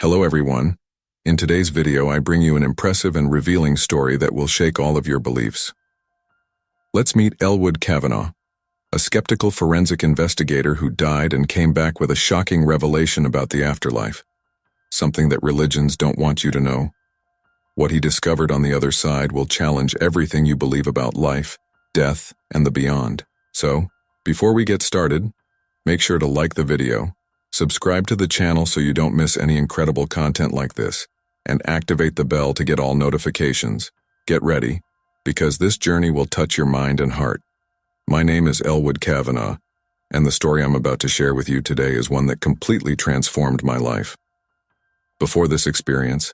Hello everyone. In today's video I bring you an impressive and revealing story that will shake all of your beliefs. Let's meet Elwood Kavanagh, a skeptical forensic investigator who died and came back with a shocking revelation about the afterlife, something that religions don't want you to know. What he discovered on the other side will challenge everything you believe about life, death, and the beyond. So, before we get started, make sure to like the video, subscribe to the channel so you don't miss any incredible content like this, and activate the bell to get all notifications. Get ready, because this journey will touch your mind and heart. My name is Elwood Kavanagh, and the story I'm about to share with you today is one that completely transformed my life. Before this experience,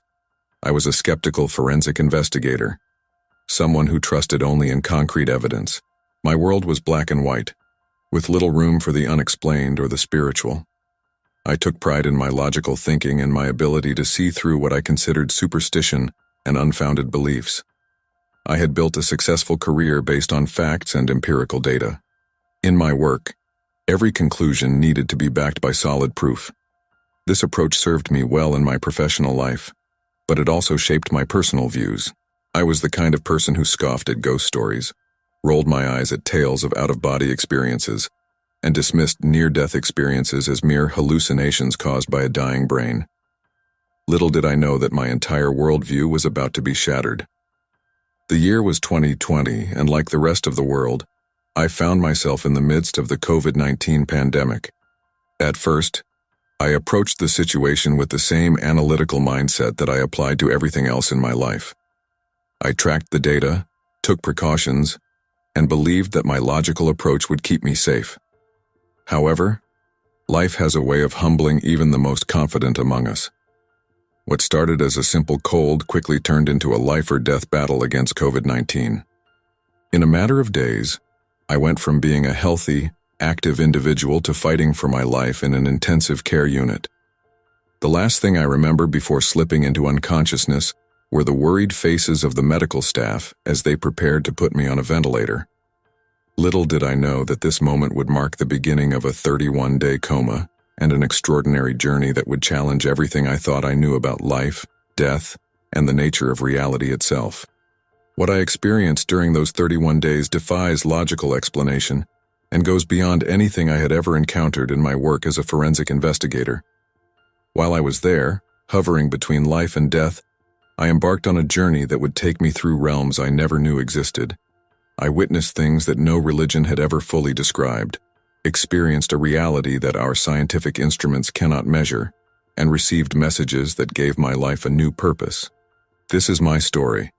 I was a skeptical forensic investigator, someone who trusted only in concrete evidence. My world was black and white, with little room for the unexplained or the spiritual. I took pride in my logical thinking and my ability to see through what I considered superstition and unfounded beliefs. I had built a successful career based on facts and empirical data. In my work, every conclusion needed to be backed by solid proof. This approach served me well in my professional life, but it also shaped my personal views. I was the kind of person who scoffed at ghost stories, rolled my eyes at tales of out-of-body experiences, and dismissed near-death experiences as mere hallucinations caused by a dying brain. Little did I know that my entire worldview was about to be shattered. The year was 2020, and like the rest of the world, I found myself in the midst of the COVID-19 pandemic. At first, I approached the situation with the same analytical mindset that I applied to everything else in my life. I tracked the data, took precautions, and believed that my logical approach would keep me safe. However, life has a way of humbling even the most confident among us. What started as a simple cold quickly turned into a life-or-death battle against COVID-19. In a matter of days, I went from being a healthy, active individual to fighting for my life in an intensive care unit. The last thing I remember before slipping into unconsciousness were the worried faces of the medical staff as they prepared to put me on a ventilator. Little did I know that this moment would mark the beginning of a 31-day coma and an extraordinary journey that would challenge everything I thought I knew about life, death, and the nature of reality itself. What I experienced during those 31 days defies logical explanation and goes beyond anything I had ever encountered in my work as a forensic investigator. While I was there, hovering between life and death, I embarked on a journey that would take me through realms I never knew existed. I witnessed things that no religion had ever fully described, experienced a reality that our scientific instruments cannot measure, and received messages that gave my life a new purpose. This is my story,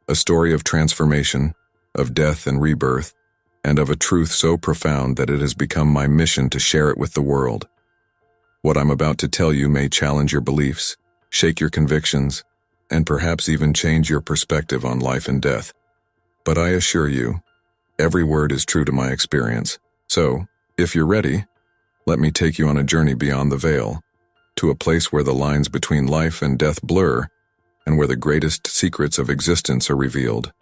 a story of transformation, of death and rebirth, and of a truth so profound that it has become my mission to share it with the world. What I'm about to tell you may challenge your beliefs, shake your convictions, and perhaps even change your perspective on life and death. But I assure you, every word is true to my experience. So, if you're ready, let me take you on a journey beyond the veil, to a place where the lines between life and death blur, and where the greatest secrets of existence are revealed.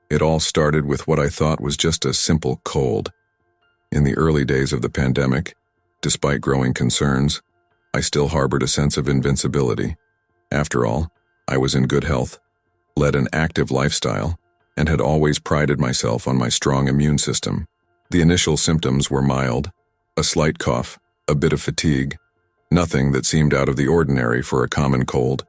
It all started with what I thought was just a simple cold. In the early days of the pandemic, despite growing concerns, I still harbored a sense of invincibility. After all, I was in good health, led an active lifestyle, and had always prided myself on my strong immune system. The initial symptoms were mild, a slight cough, a bit of fatigue, nothing that seemed out of the ordinary for a common cold.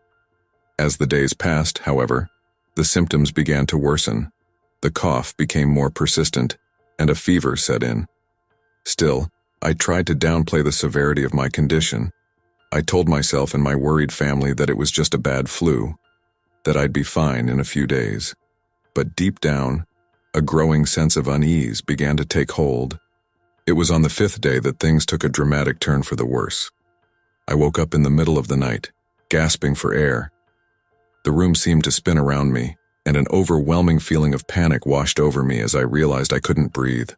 As the days passed, however, the symptoms began to worsen. The cough became more persistent, and a fever set in. Still, I tried to downplay the severity of my condition. I told myself and my worried family that it was just a bad flu, that I'd be fine in a few days. But deep down, a growing sense of unease began to take hold. It was on the 5th day that things took a dramatic turn for the worse. I woke up in the middle of the night, gasping for air. The room seemed to spin around me, and an overwhelming feeling of panic washed over me as I realized I couldn't breathe.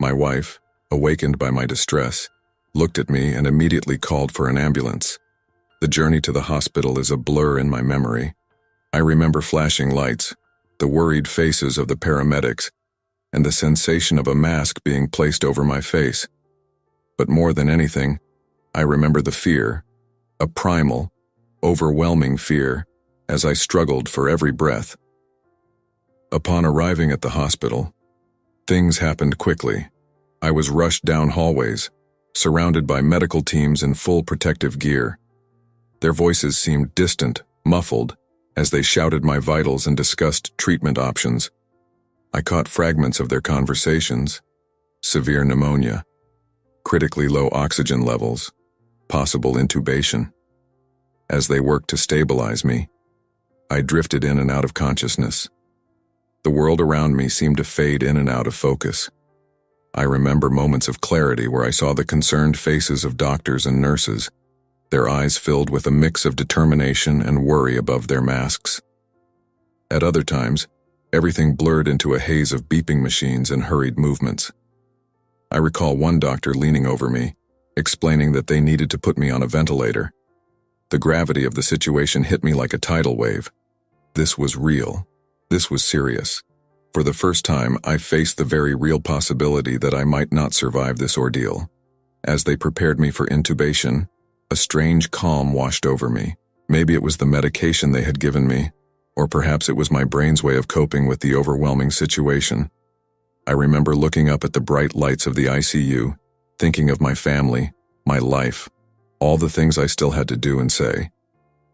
My wife, awakened by my distress, looked at me and immediately called for an ambulance. The journey to the hospital is a blur in my memory. I remember flashing lights, the worried faces of the paramedics, and the sensation of a mask being placed over my face. But more than anything, I remember the fear, a primal, overwhelming fear, as I struggled for every breath. Upon arriving at the hospital, things happened quickly. I was rushed down hallways, surrounded by medical teams in full protective gear. Their voices seemed distant, muffled, as they shouted my vitals and discussed treatment options. I caught fragments of their conversations: severe pneumonia, critically low oxygen levels, possible intubation. As they worked to stabilize me, I drifted in and out of consciousness. The world around me seemed to fade in and out of focus. I remember moments of clarity where I saw the concerned faces of doctors and nurses, their eyes filled with a mix of determination and worry above their masks. At other times, everything blurred into a haze of beeping machines and hurried movements. I recall one doctor leaning over me, explaining that they needed to put me on a ventilator. The gravity of the situation hit me like a tidal wave. This was real. This was serious. For the first time, I faced the very real possibility that I might not survive this ordeal. As they prepared me for intubation, a strange calm washed over me. Maybe it was the medication they had given me, or perhaps it was my brain's way of coping with the overwhelming situation. I remember looking up at the bright lights of the ICU, thinking of my family, my life, all the things I still had to do and say.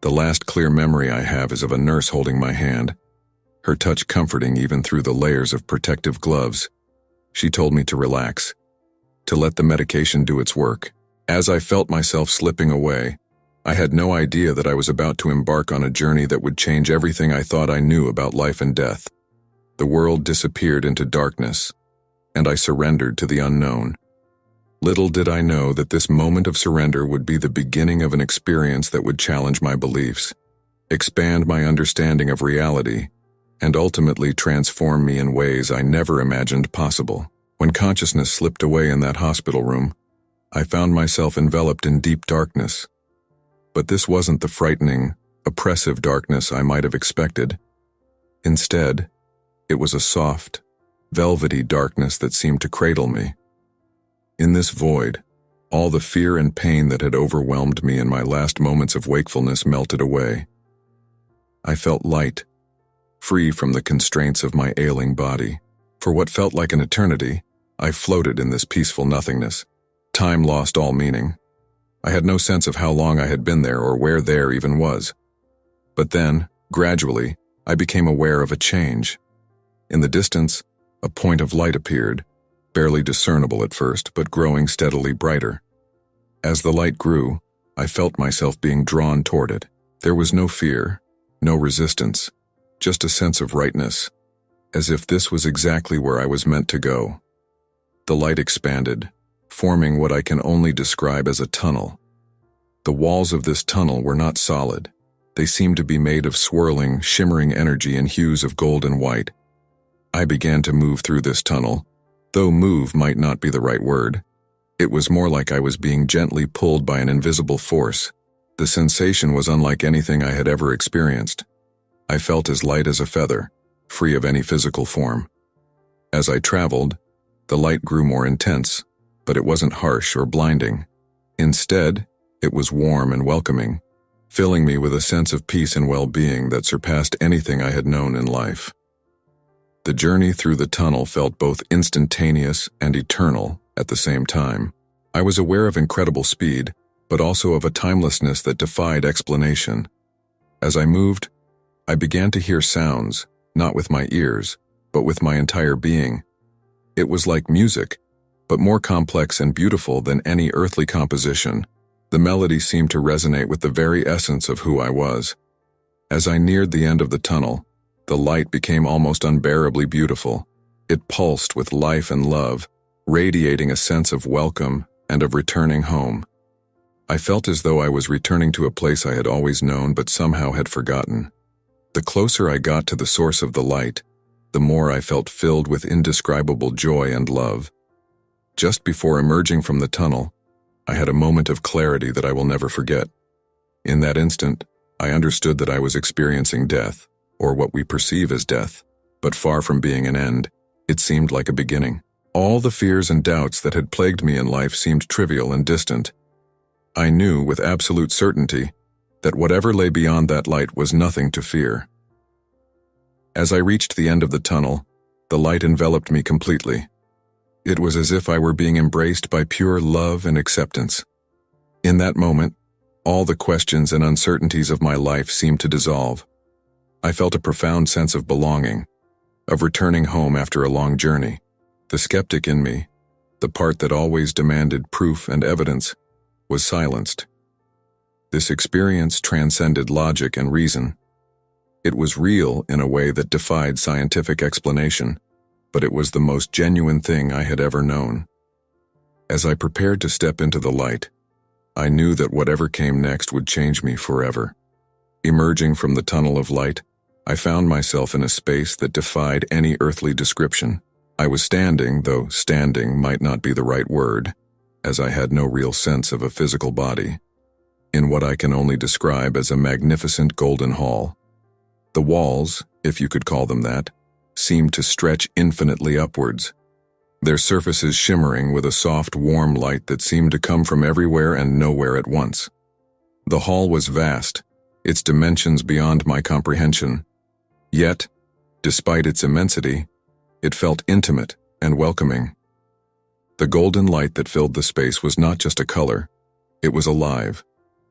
The last clear memory I have is of a nurse holding my hand, her touch comforting even through the layers of protective gloves. She told me to relax, to let the medication do its work. As I felt myself slipping away, I had no idea that I was about to embark on a journey that would change everything I thought I knew about life and death. The world disappeared into darkness, and I surrendered to the unknown. Little did I know that this moment of surrender would be the beginning of an experience that would challenge my beliefs, expand my understanding of reality, and ultimately transform me in ways I never imagined possible. When consciousness slipped away in that hospital room, I found myself enveloped in deep darkness. But this wasn't the frightening, oppressive darkness I might have expected. Instead, it was a soft, velvety darkness that seemed to cradle me. In this void, all the fear and pain that had overwhelmed me in my last moments of wakefulness melted away. I felt light, free from the constraints of my ailing body. For what felt like an eternity, I floated in this peaceful nothingness. Time lost all meaning. I had no sense of how long I had been there or where there even was. But then, gradually, I became aware of a change. In the distance, a point of light appeared, barely discernible at first, but growing steadily brighter. As the light grew, I felt myself being drawn toward it. There was no fear, no resistance, just a sense of rightness, as if this was exactly where I was meant to go. The light expanded, forming what I can only describe as a tunnel. The walls of this tunnel were not solid. They seemed to be made of swirling, shimmering energy in hues of gold and white. I began to move through this tunnel, though move might not be the right word. It was more like I was being gently pulled by an invisible force. The sensation was unlike anything I had ever experienced. I felt as light as a feather, free of any physical form. As I traveled, the light grew more intense, but it wasn't harsh or blinding. Instead, it was warm and welcoming, filling me with a sense of peace and well-being that surpassed anything I had known in life. The journey through the tunnel felt both instantaneous and eternal at the same time. I was aware of incredible speed, but also of a timelessness that defied explanation. As I moved, I began to hear sounds, not with my ears, but with my entire being. It was like music, but more complex and beautiful than any earthly composition. The melody seemed to resonate with the very essence of who I was. As I neared the end of the tunnel, the light became almost unbearably beautiful. It pulsed with life and love, radiating a sense of welcome and of returning home. I felt as though I was returning to a place I had always known but somehow had forgotten. The closer I got to the source of the light, the more I felt filled with indescribable joy and love. Just before emerging from the tunnel, I had a moment of clarity that I will never forget. In that instant, I understood that I was experiencing death, or what we perceive as death, but far from being an end, it seemed like a beginning. All the fears and doubts that had plagued me in life seemed trivial and distant. I knew with absolute certainty that whatever lay beyond that light was nothing to fear. As I reached the end of the tunnel, the light enveloped me completely. It was as if I were being embraced by pure love and acceptance. In that moment, all the questions and uncertainties of my life seemed to dissolve. I felt a profound sense of belonging, of returning home after a long journey. The skeptic in me, the part that always demanded proof and evidence, was silenced. This experience transcended logic and reason. It was real in a way that defied scientific explanation, but it was the most genuine thing I had ever known. As I prepared to step into the light, I knew that whatever came next would change me forever. Emerging from the tunnel of light, I found myself in a space that defied any earthly description. I was standing, though standing might not be the right word, as I had no real sense of a physical body, in what I can only describe as a magnificent golden hall. The walls, if you could call them that, seemed to stretch infinitely upwards, their surfaces shimmering with a soft, warm light that seemed to come from everywhere and nowhere at once. The hall was vast, its dimensions beyond my comprehension. Yet, despite its immensity, it felt intimate and welcoming. The golden light that filled the space was not just a color, it was alive,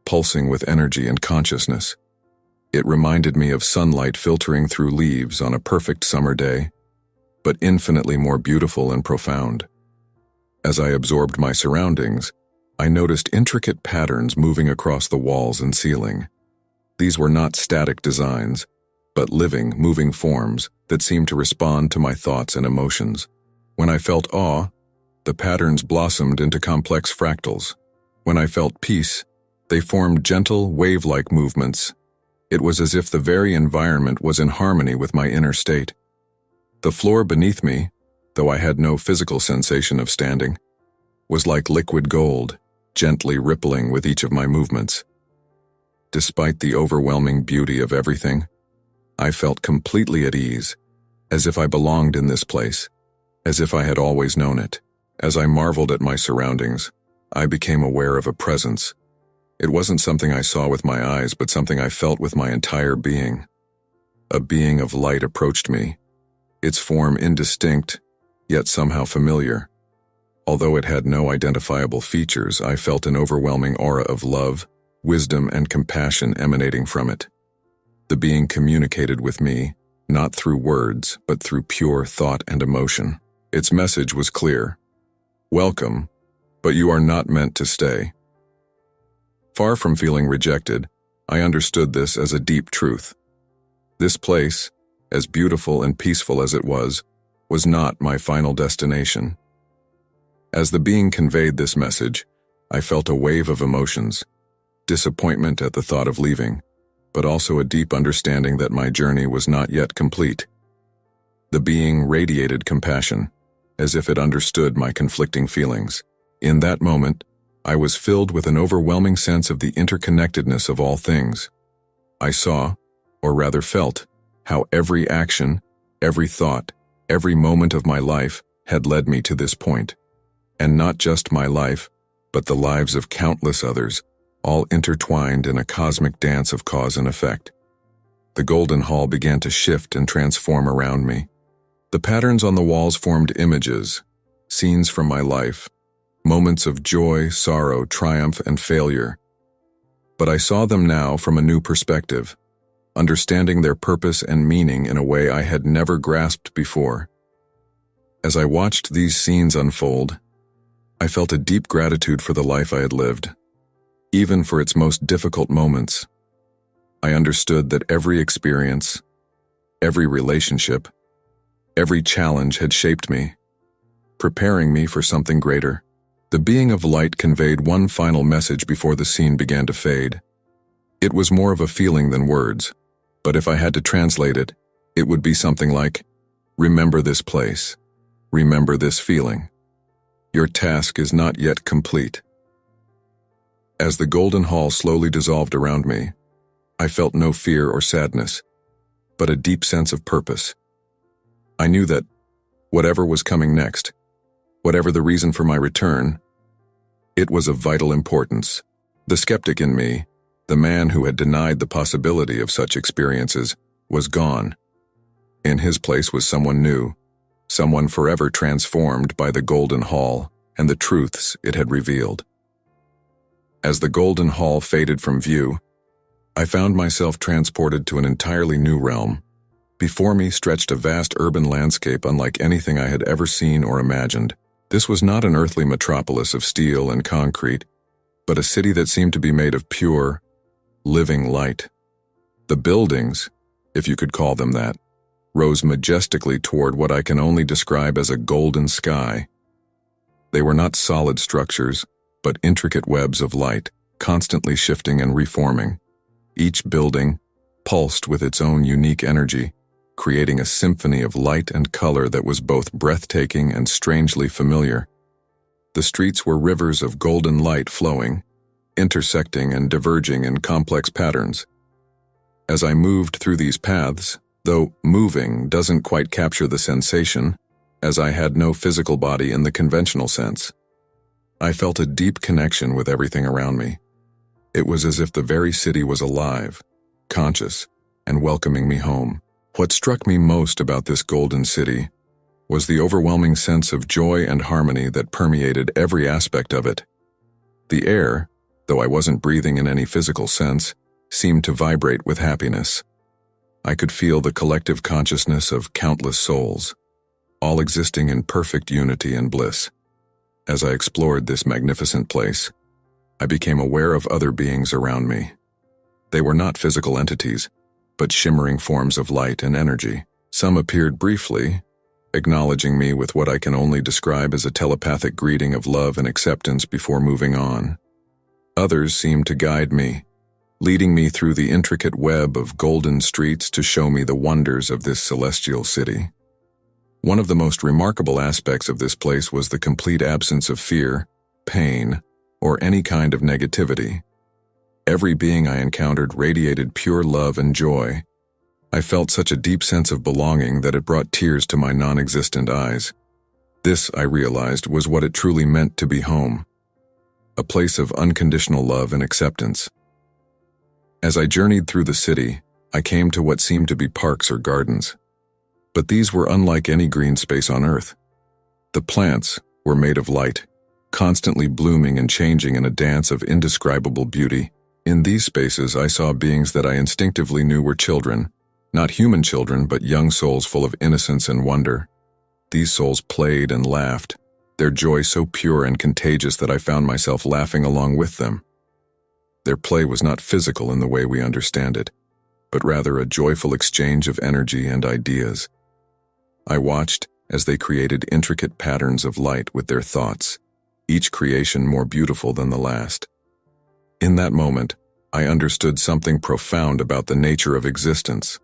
pulsing with energy and consciousness. It reminded me of sunlight filtering through leaves on a perfect summer day, but infinitely more beautiful and profound. As I absorbed my surroundings, I noticed intricate patterns moving across the walls and ceiling. These were not static designs, but living, moving forms that seemed to respond to my thoughts and emotions. When I felt awe, the patterns blossomed into complex fractals. When I felt peace, they formed gentle, wave-like movements. It was as if the very environment was in harmony with my inner state. The floor beneath me, though I had no physical sensation of standing, was like liquid gold, gently rippling with each of my movements. Despite the overwhelming beauty of everything, I felt completely at ease, as if I belonged in this place, as if I had always known it. As I marveled at my surroundings, I became aware of a presence. It wasn't something I saw with my eyes, but something I felt with my entire being. A being of light approached me, its form indistinct, yet somehow familiar. Although it had no identifiable features, I felt an overwhelming aura of love, wisdom, and compassion emanating from it. The being communicated with me, not through words, but through pure thought and emotion. Its message was clear. Welcome, but you are not meant to stay. Far from feeling rejected, I understood this as a deep truth. This place, as beautiful and peaceful as it was not my final destination. As the being conveyed this message, I felt a wave of emotions, disappointment at the thought of leaving, but also a deep understanding that my journey was not yet complete. The being radiated compassion, as if it understood my conflicting feelings. In that moment, I was filled with an overwhelming sense of the interconnectedness of all things. I saw, or rather felt, how every action, every thought, every moment of my life had led me to this point. And not just my life, but the lives of countless others, all intertwined in a cosmic dance of cause and effect. The golden hall began to shift and transform around me. The patterns on the walls formed images, scenes from my life, moments of joy, sorrow, triumph, and failure. But I saw them now from a new perspective, understanding their purpose and meaning in a way I had never grasped before. As I watched these scenes unfold, I felt a deep gratitude for the life I had lived, even for its most difficult moments. I understood that every experience, every relationship, every challenge had shaped me, preparing me for something greater. The being of light conveyed one final message before the scene began to fade. It was more of a feeling than words, but if I had to translate it, it would be something like, remember this place, remember this feeling. Your task is not yet complete. As the golden hall slowly dissolved around me, I felt no fear or sadness, but a deep sense of purpose. I knew that, whatever was coming next, whatever the reason for my return, it was of vital importance. The skeptic in me, The man who had denied the possibility of such experiences was gone. In his place was someone new, someone forever transformed by the Golden Hall and the truths it had revealed. As the Golden Hall faded from view, I found myself transported to an entirely new realm. Before me stretched a vast urban landscape unlike anything I had ever seen or imagined. This was not an earthly metropolis of steel and concrete, but a city that seemed to be made of pure, living light. The buildings, if you could call them that, rose majestically toward what I can only describe as a golden sky. They were not solid structures, but intricate webs of light, constantly shifting and reforming. Each building pulsed with its own unique energy, creating a symphony of light and color that was both breathtaking and strangely familiar. The streets were rivers of golden light flowing, intersecting and diverging in complex patterns. As I moved through these paths, though moving doesn't quite capture the sensation, as I had no physical body in the conventional sense, I felt a deep connection with everything around me. It was as if the very city was alive, conscious, and welcoming me home. What struck me most about this golden city was the overwhelming sense of joy and harmony that permeated every aspect of it. The air, though I wasn't breathing in any physical sense, seemed to vibrate with happiness. I could feel the collective consciousness of countless souls, all existing in perfect unity and bliss. As I explored this magnificent place, I became aware of other beings around me. They were not physical entities, but shimmering forms of light and energy. Some appeared briefly, acknowledging me with what I can only describe as a telepathic greeting of love and acceptance before moving on. Others seemed to guide me, leading me through the intricate web of golden streets to show me the wonders of this celestial city. One of the most remarkable aspects of this place was the complete absence of fear, pain, or any kind of negativity. Every being I encountered radiated pure love and joy. I felt such a deep sense of belonging that it brought tears to my non-existent eyes. This, I realized, was what it truly meant to be home. A place of unconditional love and acceptance. As I journeyed through the city, I came to what seemed to be parks or gardens. But these were unlike any green space on Earth. The plants were made of light, constantly blooming and changing in a dance of indescribable beauty. In these spaces, I saw beings that I instinctively knew were children, not human children, but young souls full of innocence and wonder. These souls played and laughed, their joy so pure and contagious that I found myself laughing along with them. Their play was not physical in the way we understand it, but rather a joyful exchange of energy and ideas. I watched as they created intricate patterns of light with their thoughts, each creation more beautiful than the last. In that moment, I understood something profound about the nature of existence.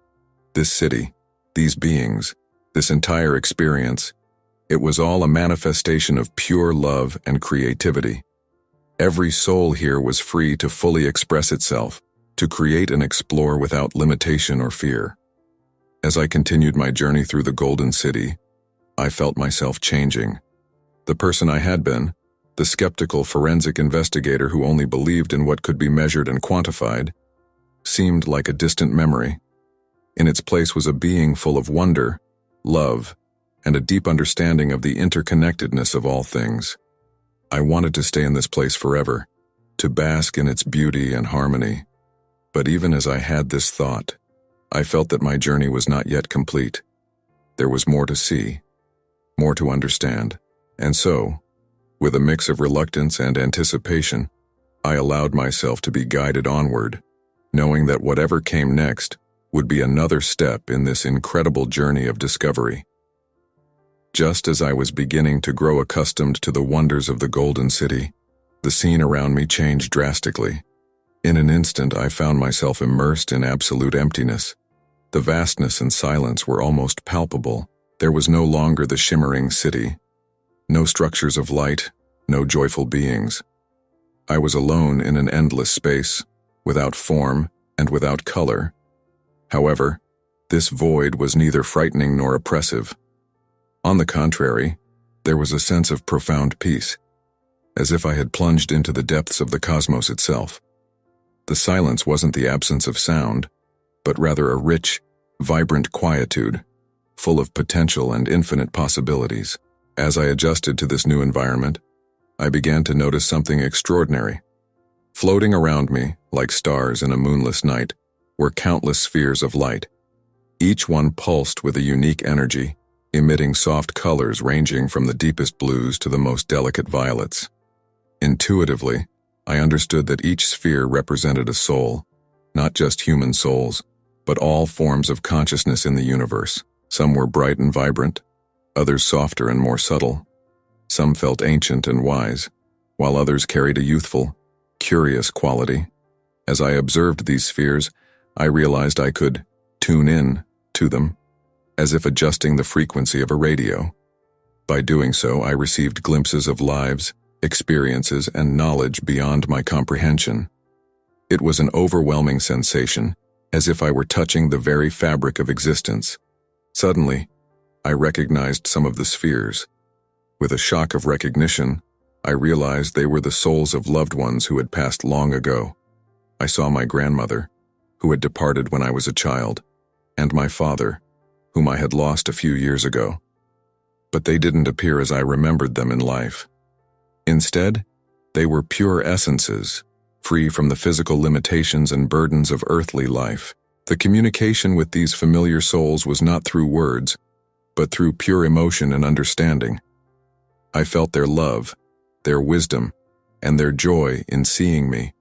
This city, these beings, this entire experience, it was all a manifestation of pure love and creativity. Every soul here was free to fully express itself, to create and explore without limitation or fear. As I continued my journey through the Golden City, I felt myself changing. The person I had been, the skeptical forensic investigator who only believed in what could be measured and quantified, seemed like a distant memory. In its place was a being full of wonder, love, and a deep understanding of the interconnectedness of all things. I wanted to stay in this place forever, to bask in its beauty and harmony. But even as I had this thought, I felt that my journey was not yet complete. There was more to see, more to understand, and so, with a mix of reluctance and anticipation, I allowed myself to be guided onward, knowing that whatever came next would be another step in this incredible journey of discovery. Just as I was beginning to grow accustomed to the wonders of the Golden City, the scene around me changed drastically. In an instant, I found myself immersed in absolute emptiness. The vastness and silence were almost palpable. There was no longer the shimmering city, no structures of light, no joyful beings. I was alone in an endless space, without form and without color. However, this void was neither frightening nor oppressive. On the contrary, there was a sense of profound peace, as if I had plunged into the depths of the cosmos itself. The silence wasn't the absence of sound, but rather a rich, vibrant quietude, full of potential and infinite possibilities. As I adjusted to this new environment, I began to notice something extraordinary. Floating around me, like stars in a moonless night, were countless spheres of light. Each one pulsed with a unique energy, emitting soft colors ranging from the deepest blues to the most delicate violets. Intuitively, I understood that each sphere represented a soul, not just human souls, but all forms of consciousness in the universe. Some were bright and vibrant, others softer and more subtle. Some felt ancient and wise, while others carried a youthful, curious quality. As I observed these spheres, I realized I could tune in to them, as if adjusting the frequency of a radio. By doing so, I received glimpses of lives, experiences, and knowledge beyond my comprehension. It was an overwhelming sensation, as if I were touching the very fabric of existence. Suddenly, I recognized some of the spheres. With a shock of recognition, I realized they were the souls of loved ones who had passed long ago. I saw my grandmother, who had departed when I was a child, and my father, whom I had lost a few years ago. But they didn't appear as I remembered them in life. Instead, they were pure essences, free from the physical limitations and burdens of earthly life. The communication with these familiar souls was not through words, but through pure emotion and understanding. I felt their love, their wisdom, and their joy in seeing me.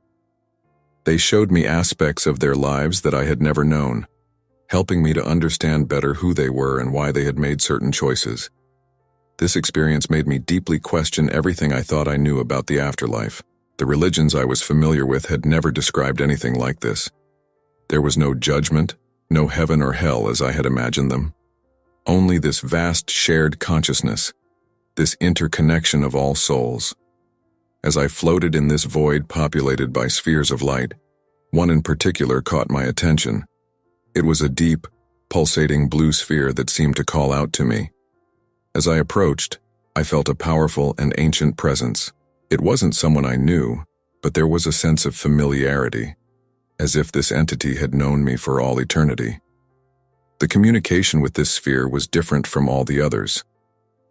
They showed me aspects of their lives that I had never known, helping me to understand better who they were and why they had made certain choices. This experience made me deeply question everything I thought I knew about the afterlife. The religions I was familiar with had never described anything like this. There was no judgment, no heaven or hell as I had imagined them. Only this vast shared consciousness, this interconnection of all souls. As I floated in this void populated by spheres of light, one in particular caught my attention. It was a deep, pulsating blue sphere that seemed to call out to me. As I approached, I felt a powerful and ancient presence. It wasn't someone I knew, but there was a sense of familiarity, as if this entity had known me for all eternity. The communication with this sphere was different from all the others.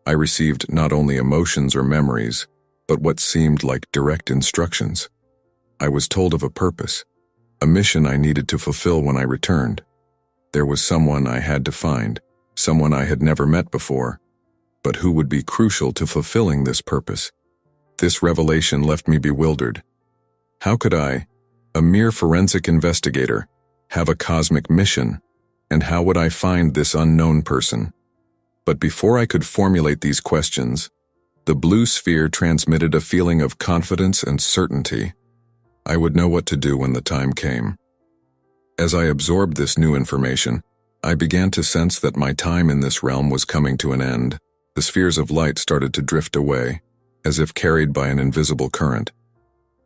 I received not only emotions or memories, but what seemed like direct instructions. I was told of a purpose, a mission I needed to fulfill when I returned. There was someone I had to find, someone I had never met before, but who would be crucial to fulfilling this purpose. This revelation left me bewildered. How could I, a mere forensic investigator, have a cosmic mission, and how would I find this unknown person? But before I could formulate these questions, the blue sphere transmitted a feeling of confidence and certainty. I would know what to do when the time came. As I absorbed this new information, I began to sense that my time in this realm was coming to an end. The spheres of light started to drift away, as if carried by an invisible current.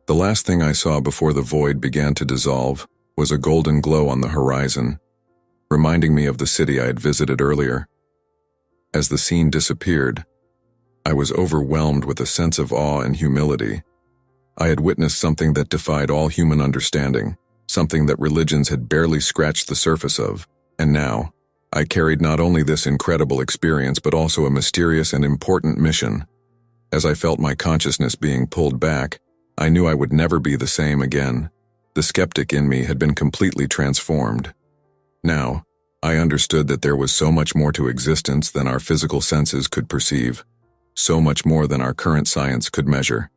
The last thing I saw before the void began to dissolve was a golden glow on the horizon, reminding me of the city I had visited earlier. As the scene disappeared, I was overwhelmed with a sense of awe and humility. I had witnessed something that defied all human understanding, something that religions had barely scratched the surface of, and now, I carried not only this incredible experience but also a mysterious and important mission. As I felt my consciousness being pulled back, I knew I would never be the same again. The skeptic in me had been completely transformed. Now, I understood that there was so much more to existence than our physical senses could perceive, so much more than our current science could measure.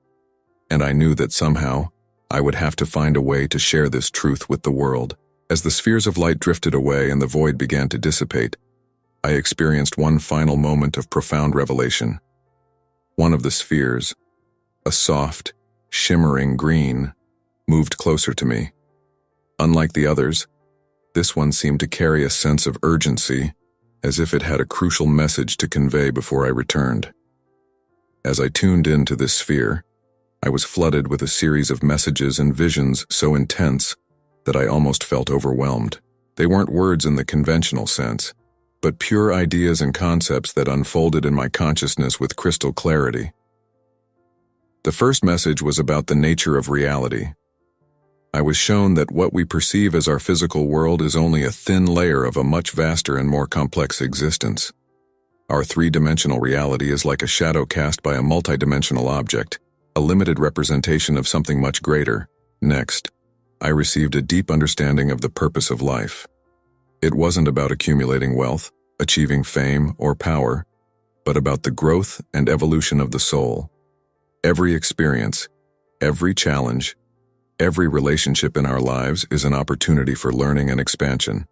And I knew that somehow, I would have to find a way to share this truth with the world. As the spheres of light drifted away and the void began to dissipate, I experienced one final moment of profound revelation. One of the spheres, a soft, shimmering green, moved closer to me. Unlike the others, this one seemed to carry a sense of urgency, as if it had a crucial message to convey before I returned. As I tuned into this sphere, I was flooded with a series of messages and visions so intense that I almost felt overwhelmed. They weren't words in the conventional sense, but pure ideas and concepts that unfolded in my consciousness with crystal clarity. The first message was about the nature of reality. I was shown that what we perceive as our physical world is only a thin layer of a much vaster and more complex existence. Our three-dimensional reality is like a shadow cast by a multidimensional object, a limited representation of something much greater. Next, I received a deep understanding of the purpose of life. It wasn't about accumulating wealth, achieving fame or power, but about the growth and evolution of the soul. Every experience, every challenge, every relationship in our lives is an opportunity for learning and expansion.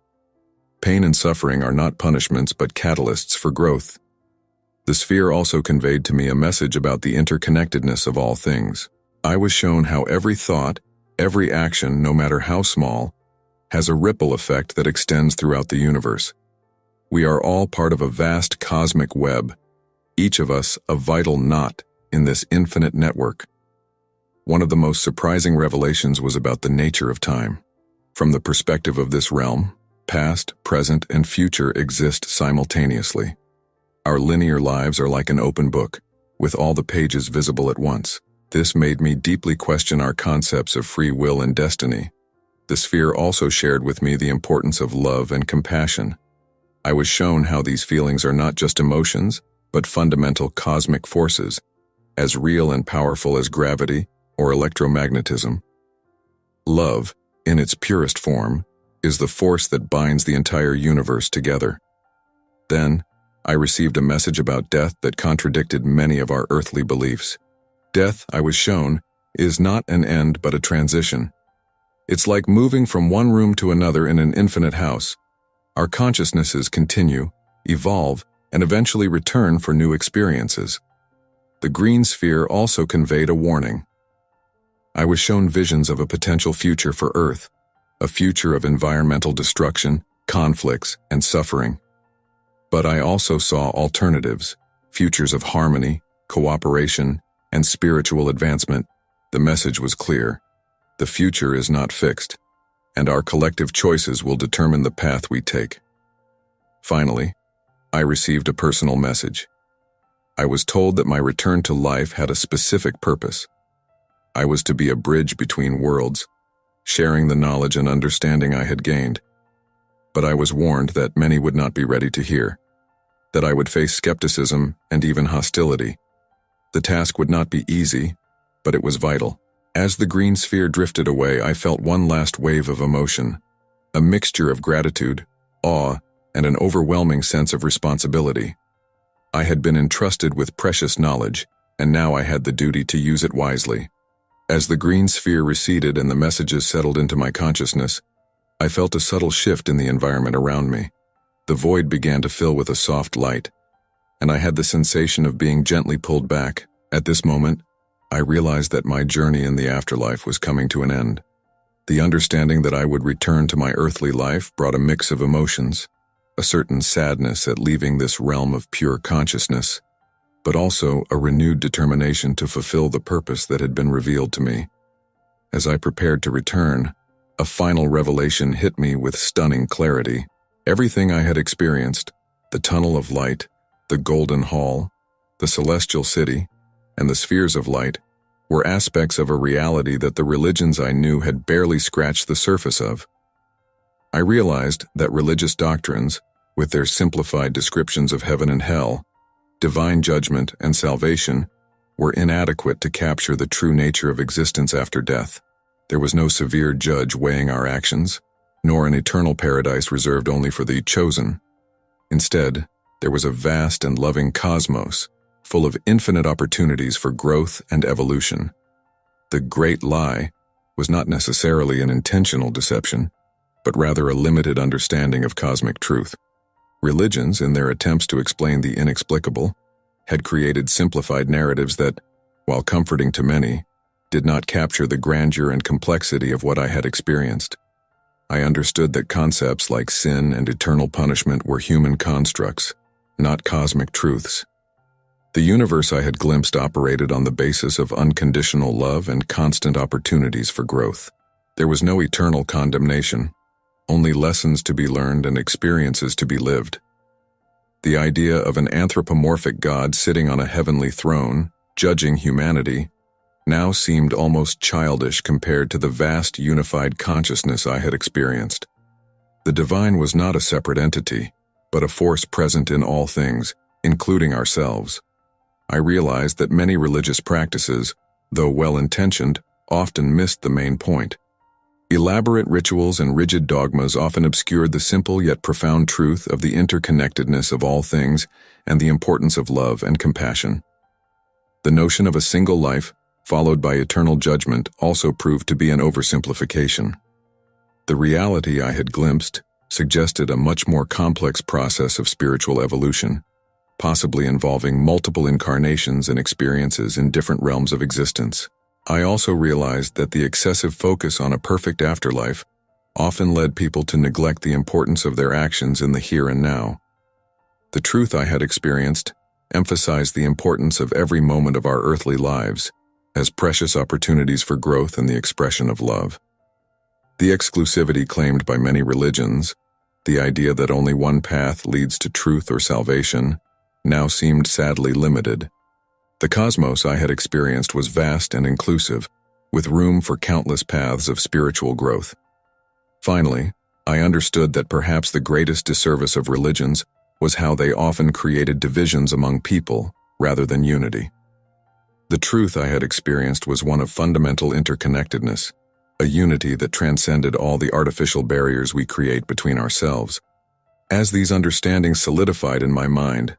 Pain and suffering are not punishments but catalysts for growth. The sphere also conveyed to me a message about the interconnectedness of all things. I was shown how every thought, every action, no matter how small, has a ripple effect that extends throughout the universe. We are all part of a vast cosmic web, each of us a vital knot in this infinite network. One of the most surprising revelations was about the nature of time. From the perspective of this realm, past, present, and future exist simultaneously. Our linear lives are like an open book, with all the pages visible at once. This made me deeply question our concepts of free will and destiny. The sphere also shared with me the importance of love and compassion. I was shown how these feelings are not just emotions, but fundamental cosmic forces, as real and powerful as gravity or electromagnetism. Love, in its purest form, is the force that binds the entire universe together. Then, I received a message about death that contradicted many of our earthly beliefs. Death, I was shown, is not an end but a transition. It's like moving from one room to another in an infinite house. Our consciousnesses continue, evolve, and eventually return for new experiences. The green sphere also conveyed a warning. I was shown visions of a potential future for Earth, a future of environmental destruction, conflicts, and suffering. But I also saw alternatives, futures of harmony, cooperation, and spiritual advancement. The message was clear. The future is not fixed, and our collective choices will determine the path we take. Finally, I received a personal message. I was told that my return to life had a specific purpose. I was to be a bridge between worlds, sharing the knowledge and understanding I had gained. But I was warned that many would not be ready to hear, that I would face skepticism and even hostility. The task would not be easy, but it was vital. As the green sphere drifted away, I felt one last wave of emotion, a mixture of gratitude, awe, and an overwhelming sense of responsibility. I had been entrusted with precious knowledge, and now I had the duty to use it wisely. As the green sphere receded and the messages settled into my consciousness, I felt a subtle shift in the environment around me. The void began to fill with a soft light, and I had the sensation of being gently pulled back. At this moment, I realized that my journey in the afterlife was coming to an end. The understanding that I would return to my earthly life brought a mix of emotions, a certain sadness at leaving this realm of pure consciousness, but also a renewed determination to fulfill the purpose that had been revealed to me. As I prepared to return, a final revelation hit me with stunning clarity. Everything I had experienced, the tunnel of light, the golden hall, the celestial city, and the spheres of light, were aspects of a reality that the religions I knew had barely scratched the surface of. I realized that religious doctrines, with their simplified descriptions of heaven and hell, divine judgment, and salvation, were inadequate to capture the true nature of existence after death. There was no severe judge weighing our actions, nor an eternal paradise reserved only for the chosen. Instead, there was a vast and loving cosmos, full of infinite opportunities for growth and evolution. The great lie was not necessarily an intentional deception, but rather a limited understanding of cosmic truth. Religions, in their attempts to explain the inexplicable, had created simplified narratives that, while comforting to many, did not capture the grandeur and complexity of what I had experienced. I understood that concepts like sin and eternal punishment were human constructs, not cosmic truths. The universe I had glimpsed operated on the basis of unconditional love and constant opportunities for growth. There was no eternal condemnation, only lessons to be learned and experiences to be lived. The idea of an anthropomorphic God sitting on a heavenly throne, judging humanity, now seemed almost childish compared to the vast unified consciousness I had experienced. The divine was not a separate entity, but a force present in all things, including ourselves. I realized that many religious practices, though well-intentioned, often missed the main point. Elaborate rituals and rigid dogmas often obscured the simple yet profound truth of the interconnectedness of all things and the importance of love and compassion. The notion of a single life, followed by eternal judgment, also proved to be an oversimplification. The reality I had glimpsed suggested a much more complex process of spiritual evolution, possibly involving multiple incarnations and experiences in different realms of existence. I also realized that the excessive focus on a perfect afterlife often led people to neglect the importance of their actions in the here and now. The truth I had experienced emphasized the importance of every moment of our earthly lives as precious opportunities for growth and the expression of love. The exclusivity claimed by many religions, the idea that only one path leads to truth or salvation, now seemed sadly limited. The cosmos I had experienced was vast and inclusive, with room for countless paths of spiritual growth. Finally, I understood that perhaps the greatest disservice of religions was how they often created divisions among people rather than unity. The truth I had experienced was one of fundamental interconnectedness, a unity that transcended all the artificial barriers we create between ourselves. As these understandings solidified in my mind,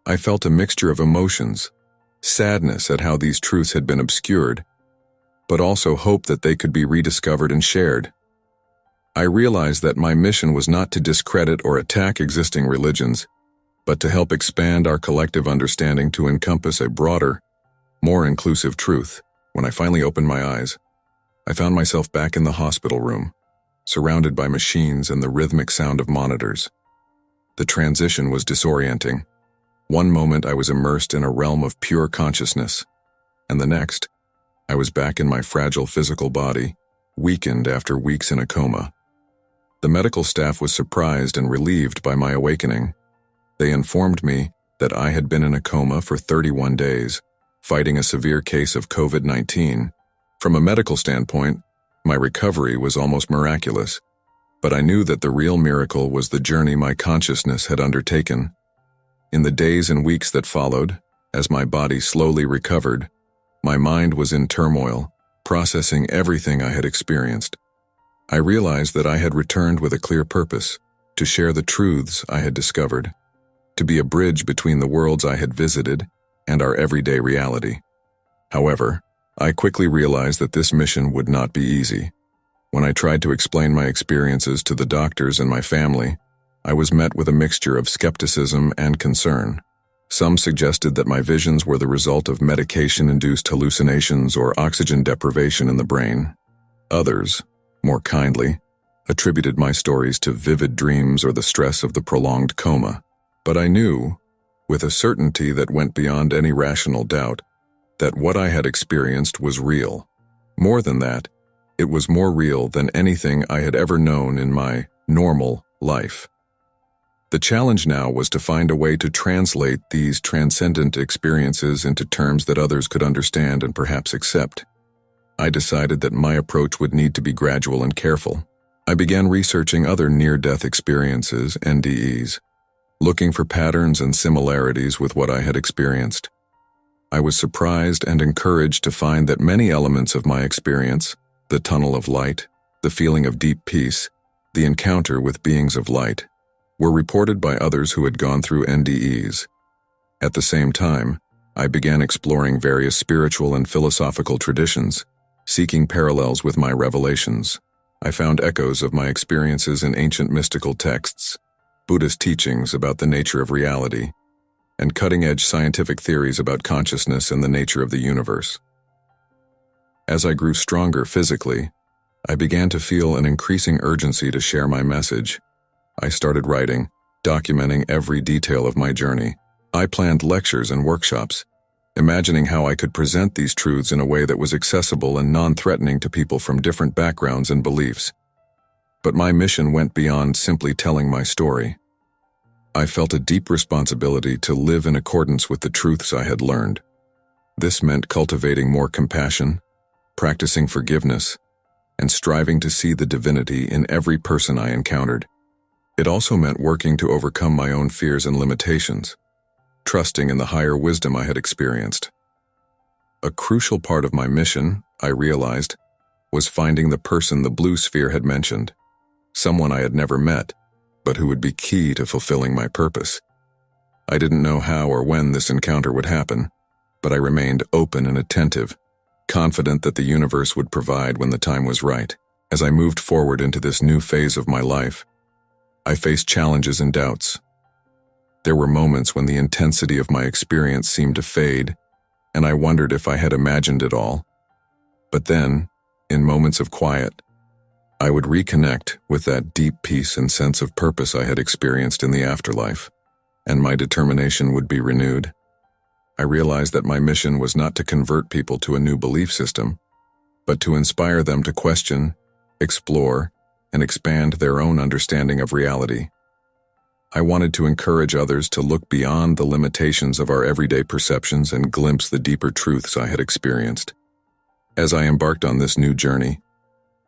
I felt a mixture of emotions, sadness at how these truths had been obscured, but also hope that they could be rediscovered and shared. I realized that my mission was not to discredit or attack existing religions, but to help expand our collective understanding to encompass a broader, more inclusive truth. When I finally opened my eyes, I found myself back in the hospital room, surrounded by machines and the rhythmic sound of monitors. The transition was disorienting. One moment I was immersed in a realm of pure consciousness, and the next, I was back in my fragile physical body, weakened after weeks in a coma. The medical staff was surprised and relieved by my awakening. They informed me that I had been in a coma for 31 days, fighting a severe case of COVID-19. From a medical standpoint, my recovery was almost miraculous, but I knew that the real miracle was the journey my consciousness had undertaken. In the days and weeks that followed, as my body slowly recovered, my mind was in turmoil, processing everything I had experienced. I realized that I had returned with a clear purpose, to share the truths I had discovered, to be a bridge between the worlds I had visited and our everyday reality. However, I quickly realized that this mission would not be easy. When I tried to explain my experiences to the doctors and my family, I was met with a mixture of skepticism and concern. Some suggested that my visions were the result of medication-induced hallucinations or oxygen deprivation in the brain. Others, more kindly, attributed my stories to vivid dreams or the stress of the prolonged coma. But I knew, with a certainty that went beyond any rational doubt, that what I had experienced was real. More than that, it was more real than anything I had ever known in my normal life. The challenge now was to find a way to translate these transcendent experiences into terms that others could understand and perhaps accept. I decided that my approach would need to be gradual and careful. I began researching other near-death experiences, NDEs, looking for patterns and similarities with what I had experienced. I was surprised and encouraged to find that many elements of my experience, the tunnel of light, the feeling of deep peace, the encounter with beings of light, were reported by others who had gone through NDEs. At the same time, I began exploring various spiritual and philosophical traditions, seeking parallels with my revelations. I found echoes of my experiences in ancient mystical texts, Buddhist teachings about the nature of reality, and cutting-edge scientific theories about consciousness and the nature of the universe. As I grew stronger physically, I began to feel an increasing urgency to share my message. I started writing, documenting every detail of my journey. I planned lectures and workshops, imagining how I could present these truths in a way that was accessible and non-threatening to people from different backgrounds and beliefs. But my mission went beyond simply telling my story. I felt a deep responsibility to live in accordance with the truths I had learned. This meant cultivating more compassion, practicing forgiveness, and striving to see the divinity in every person I encountered. It also meant working to overcome my own fears and limitations, trusting in the higher wisdom I had experienced. A crucial part of my mission, I realized, was finding the person the blue sphere had mentioned, someone I had never met, but who would be key to fulfilling my purpose. I didn't know how or when this encounter would happen, but I remained open and attentive, confident that the universe would provide when the time was right. As I moved forward into this new phase of my life, I faced challenges and doubts. There were moments when the intensity of my experience seemed to fade, and I wondered if I had imagined it all. But then, in moments of quiet, I would reconnect with that deep peace and sense of purpose I had experienced in the afterlife, and my determination would be renewed. I realized that my mission was not to convert people to a new belief system, but to inspire them to question, explore, and expand their own understanding of reality. I wanted to encourage others to look beyond the limitations of our everyday perceptions and glimpse the deeper truths I had experienced. As I embarked on this new journey,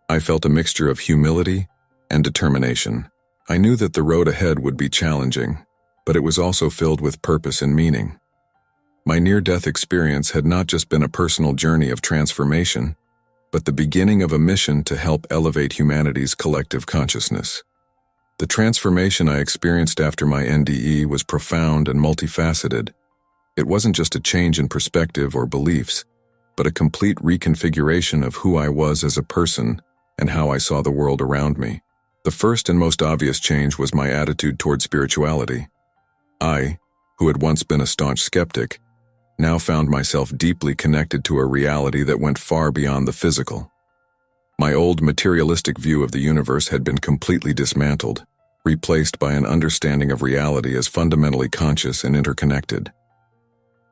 I felt a mixture of humility and determination. I knew that the road ahead would be challenging, but it was also filled with purpose and meaning. My near-death experience had not just been a personal journey of transformation, but the beginning of a mission to help elevate humanity's collective consciousness. The transformation I experienced after my NDE was profound and multifaceted. It wasn't just a change in perspective or beliefs, but a complete reconfiguration of who I was as a person and how I saw the world around me. The first and most obvious change was my attitude toward spirituality. I, who had once been a staunch skeptic, now found myself deeply connected to a reality that went far beyond the physical. My old materialistic view of the universe had been completely dismantled, replaced by an understanding of reality as fundamentally conscious and interconnected.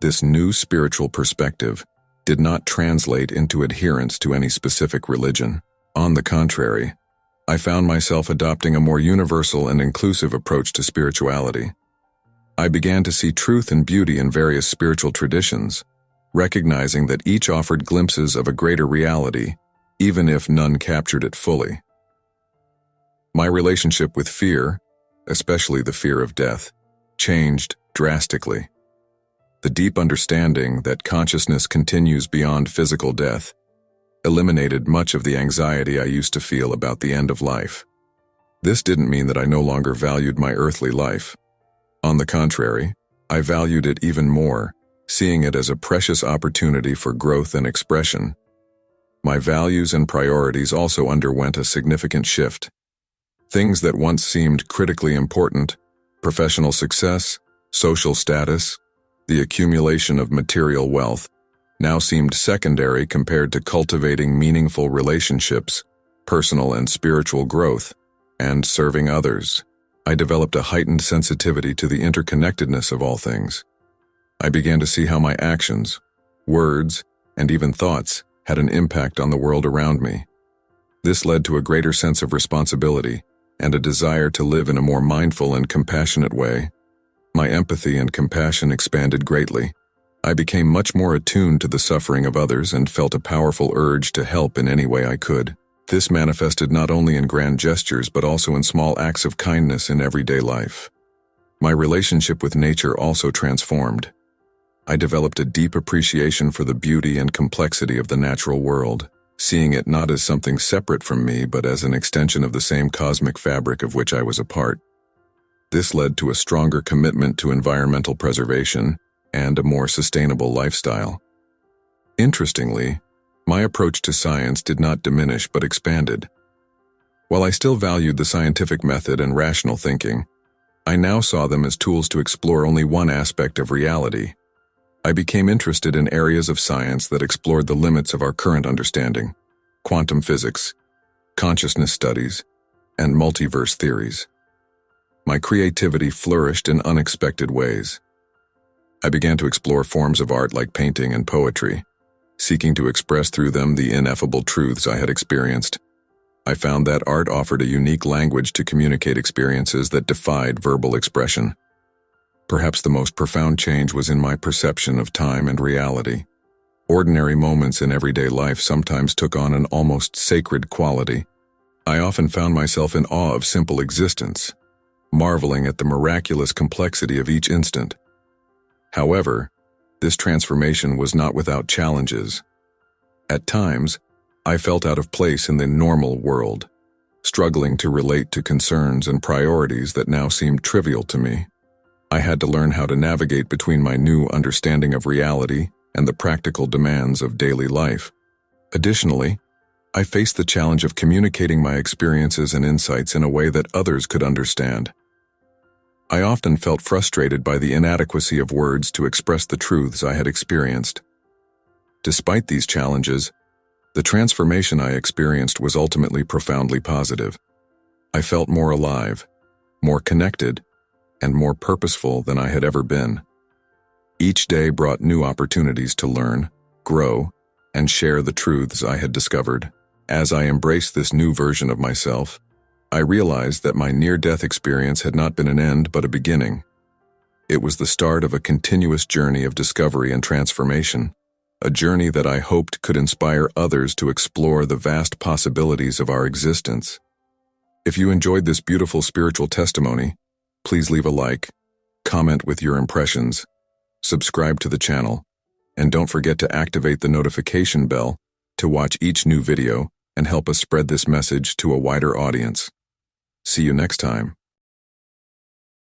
This new spiritual perspective did not translate into adherence to any specific religion. On the contrary, I found myself adopting a more universal and inclusive approach to spirituality. I began to see truth and beauty in various spiritual traditions, recognizing that each offered glimpses of a greater reality, even if none captured it fully. My relationship with fear, especially the fear of death, changed drastically. The deep understanding that consciousness continues beyond physical death eliminated much of the anxiety I used to feel about the end of life. This didn't mean that I no longer valued my earthly life. On the contrary, I valued it even more, seeing it as a precious opportunity for growth and expression. My values and priorities also underwent a significant shift. Things that once seemed critically important, professional success, social status, the accumulation of material wealth, now seemed secondary compared to cultivating meaningful relationships, personal and spiritual growth, and serving others. I developed a heightened sensitivity to the interconnectedness of all things. I began to see how my actions, words, and even thoughts had an impact on the world around me. This led to a greater sense of responsibility and a desire to live in a more mindful and compassionate way. My empathy and compassion expanded greatly. I became much more attuned to the suffering of others and felt a powerful urge to help in any way I could. This manifested not only in grand gestures but also in small acts of kindness in everyday life. My relationship with nature also transformed. I developed a deep appreciation for the beauty and complexity of the natural world, seeing it not as something separate from me but as an extension of the same cosmic fabric of which I was a part. This led to a stronger commitment to environmental preservation and a more sustainable lifestyle. Interestingly, my approach to science did not diminish but expanded. While I still valued the scientific method and rational thinking, I now saw them as tools to explore only one aspect of reality. I became interested in areas of science that explored the limits of our current understanding: quantum physics, consciousness studies, and multiverse theories. My creativity flourished in unexpected ways. I began to explore forms of art like painting and poetry, seeking to express through them the ineffable truths I had experienced. I found that art offered a unique language to communicate experiences that defied verbal expression. Perhaps the most profound change was in my perception of time and reality. Ordinary moments in everyday life sometimes took on an almost sacred quality. I often found myself in awe of simple existence, marveling at the miraculous complexity of each instant. However, this transformation was not without challenges. At times, I felt out of place in the normal world, struggling to relate to concerns and priorities that now seemed trivial to me. I had to learn how to navigate between my new understanding of reality and the practical demands of daily life. Additionally, I faced the challenge of communicating my experiences and insights in a way that others could understand. I often felt frustrated by the inadequacy of words to express the truths I had experienced. Despite these challenges, the transformation I experienced was ultimately profoundly positive. I felt more alive, more connected, and more purposeful than I had ever been. Each day brought new opportunities to learn, grow, and share the truths I had discovered. As I embraced this new version of myself, I realized that my near-death experience had not been an end but a beginning. It was the start of a continuous journey of discovery and transformation, a journey that I hoped could inspire others to explore the vast possibilities of our existence. If you enjoyed this beautiful spiritual testimony, please leave a like, comment with your impressions, subscribe to the channel, and don't forget to activate the notification bell to watch each new video and help us spread this message to a wider audience. See you next time.